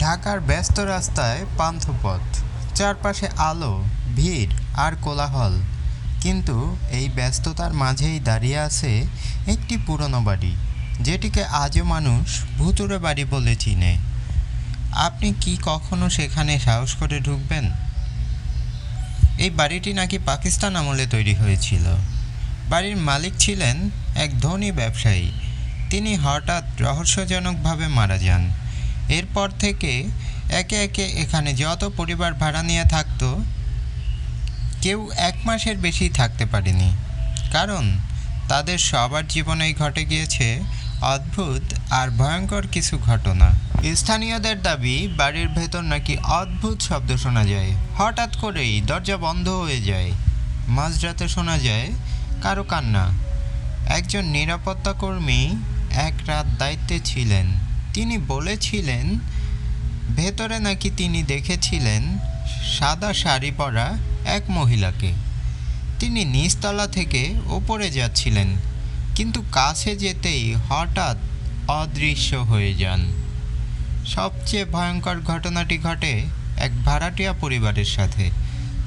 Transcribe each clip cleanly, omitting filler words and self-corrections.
ঢাকার ব্যস্ত রাস্তায় পান্থপথ, চারপাশে আলো, ভিড় আর কোলাহল। কিন্তু এই ব্যস্ততার মাঝেই দাঁড়িয়ে আছে একটি পুরনো বাড়ি, যেটিকে আজও মানুষ ভুতুড়ে বাড়ি বলে চিনে। আপনি কি কখনো সেখানে সাহস করে ঢুকবেন? এই বাড়িটি নাকি পাকিস্তান আমলে তৈরি হয়েছিল। বাড়ির মালিক ছিলেন এক ধনী ব্যবসায়ী। তিনি হঠাৎ রহস্যজনকভাবে মারা যান। এরপর থেকে একে একে এখানে যত পরিবার ভাড়া নিয়ে থাকতো, কেউ 1 মাসের বেশি থাকতে পারেনি। কারণ তাদের সবার জীবনেই ঘটে গিয়েছে অদ্ভুত আর ভয়ঙ্কর কিছু ঘটনা। স্থানীয়দের দাবি, বাড়ির ভেতর নাকি অদ্ভুত শব্দ শোনা যায়। হঠাৎ করেই দরজা বন্ধ হয়ে যায়। মাঝরাতে শোনা যায় কারো কান্না। একজন নিরাপত্তা কর্মী এক রাত দায়িত্বে ছিলেন। তিনি বলেছিলেন ভেতরে নাকি তিনি দেখেছিলেন সাদা শাড়ি পরা এক মহিলাকে। তিনি নিচতলা থেকে ওপরে যাচ্ছিলেন, কিন্তু কাছে যেতেই হঠাৎ অদৃশ্য হয়ে যান। সবচেয়ে ভয়ঙ্কর ঘটনাটি ঘটে এক ভাড়াটিয়া পরিবারের সাথে।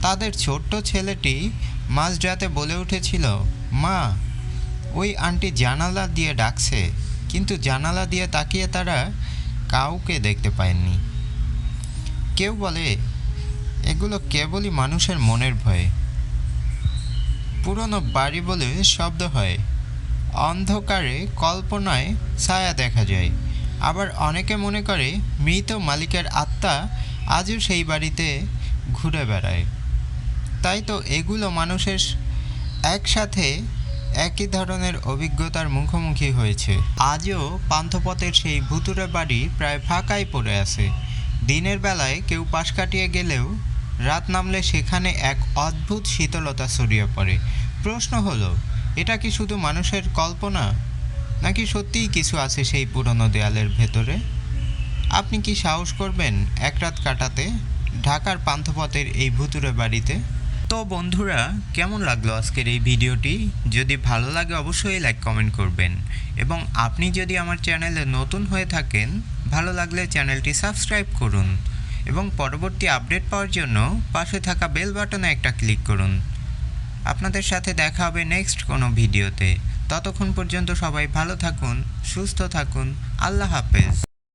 তাদের ছোট্ট ছেলেটি মাঝরাতে বলে উঠেছিল, মা, ওই আন্টি জানালা দিয়ে ডাকছে। কিন্তু জানালা দিয়ে তাকিয়ে তারা কাউকে দেখতে পায়নি। কেউ বলে এগুলো কেবলই মানুষের মনের ভয়ে। পুরনো বাড়ি বলে শব্দ হয়, অন্ধকারে কল্পনায় ছায়া দেখা যায়। আবার অনেকে মনে করে মৃত মালিকের আত্মা আজও সেই বাড়িতে ঘুরে বেড়ায়। তাই তো এগুলো মানুষের একসাথে একই ধরনের অভিজ্ঞতার মুখোমুখি হয়েছে। আজও পান্থপথের সেই ভুতুড়ে বাড়ি প্রায় ফাঁকাই পড়ে আছে। দিনের বেলায় কেউ পাশ কাটিয়ে গেলেও রাত নামলে সেখানে এক অদ্ভুত শীতলতা ছড়িয়ে পড়ে। প্রশ্ন হলো, এটা কি শুধু মানুষের কল্পনা, নাকি সত্যিই কিছু আছে সেই পুরনো দেয়ালের ভেতরে? আপনি কি সাহস করবেন এক রাত কাটাতে ঢাকার পান্থপথের এই ভুতুড়ে বাড়িতে? তো বন্ধুরা, কেমন লাগলো আজকের এই ভিডিওটি? যদি ভালো লাগে অবশ্যই লাইক কমেন্ট করবেন, এবং আপনি যদি আমার চ্যানেলে নতুন হয়ে থাকেন, ভালো লাগলে চ্যানেলটি সাবস্ক্রাইব করুন এবং পরবর্তী আপডেট পাওয়ার জন্য পাশে থাকা বেল বাটনে একটা ক্লিক করুন। আপনাদের সাথে দেখা হবে নেক্সট কোনো ভিডিওতে। ততক্ষণ পর্যন্ত সবাই ভালো থাকুন, সুস্থ থাকুন। আল্লাহ হাফেজ।